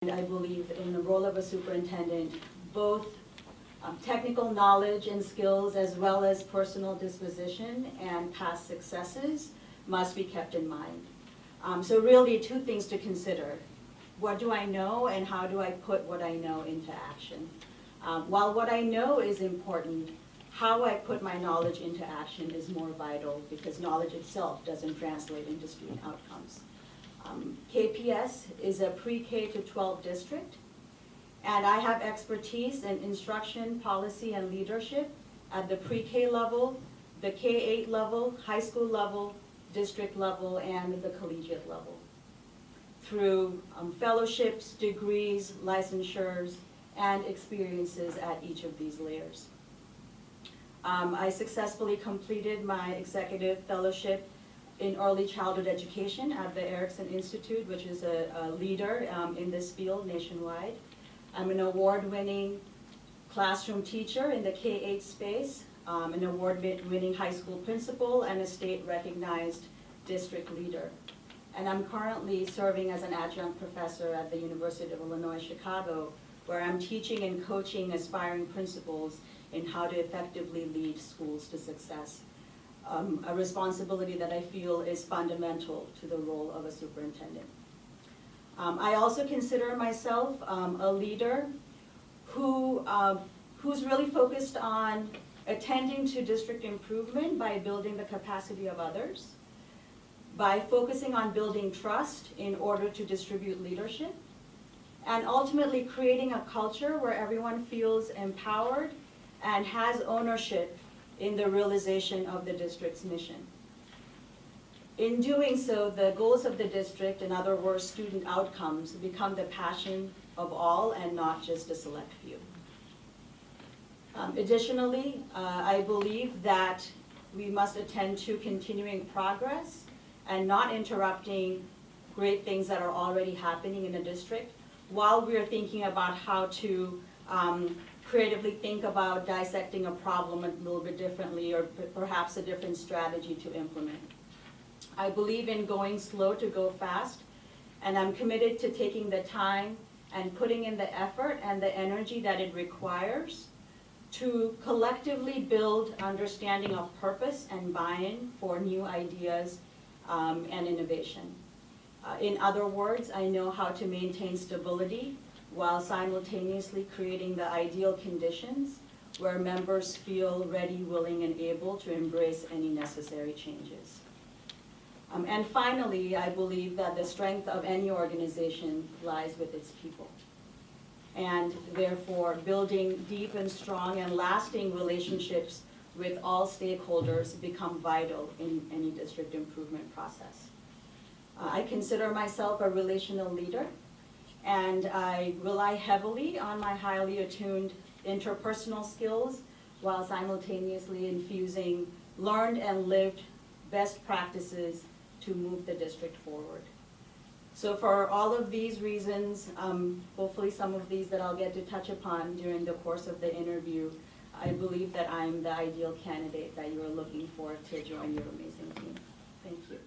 I believe in the role of a superintendent, both technical knowledge and skills as well as personal disposition and past successes must be kept in mind. So really two things to consider. What do I know and how do I put what I know into action? While what I know is important, how I put my knowledge into action is more vital because knowledge itself doesn't translate into student outcomes. KPS is a pre-K to 12 district, and I have expertise in instruction, policy, and leadership at the pre-K level, the K-8 level, high school level, district level, and the collegiate level. Through fellowships, degrees, licensures, and experiences at each of these layers. I successfully completed my executive fellowship in early childhood education at the Erickson Institute, which is a leader in this field nationwide. I'm an award-winning classroom teacher in the K-8 space, an award-winning high school principal, and a state-recognized district leader. And I'm currently serving as an adjunct professor at the University of Illinois, Chicago, where I'm teaching and coaching aspiring principals in how to effectively lead schools to success. A responsibility that I feel is fundamental to the role of a superintendent. I also consider myself a leader who's really focused on attending to district improvement by building the capacity of others, by focusing on building trust in order to distribute leadership, and ultimately creating a culture where everyone feels empowered and has ownership in the realization of the district's mission. In doing so, the goals of the district, in other words, student outcomes, become the passion of all and not just a select few. Additionally, I believe that we must attend to continuing progress and not interrupting great things that are already happening in the district while we're thinking about how to creatively think about dissecting a problem a little bit differently or perhaps a different strategy to implement. I believe in going slow to go fast, and I'm committed to taking the time and putting in the effort and the energy that it requires to collectively build understanding of purpose and buy-in for new ideas and innovation. In other words, I know how to maintain stability while simultaneously creating the ideal conditions where members feel ready, willing, and able to embrace any necessary changes. And finally, I believe that the strength of any organization lies with its people. And therefore, building deep and strong and lasting relationships with all stakeholders become vital in any district improvement process. I consider myself a relational leader, and I rely heavily on my highly attuned interpersonal skills while simultaneously infusing learned and lived best practices to move the district forward. So for all of these reasons, hopefully some of these that I'll get to touch upon during the course of the interview, I believe that I'm the ideal candidate that you're looking for to join your amazing team. Thank you.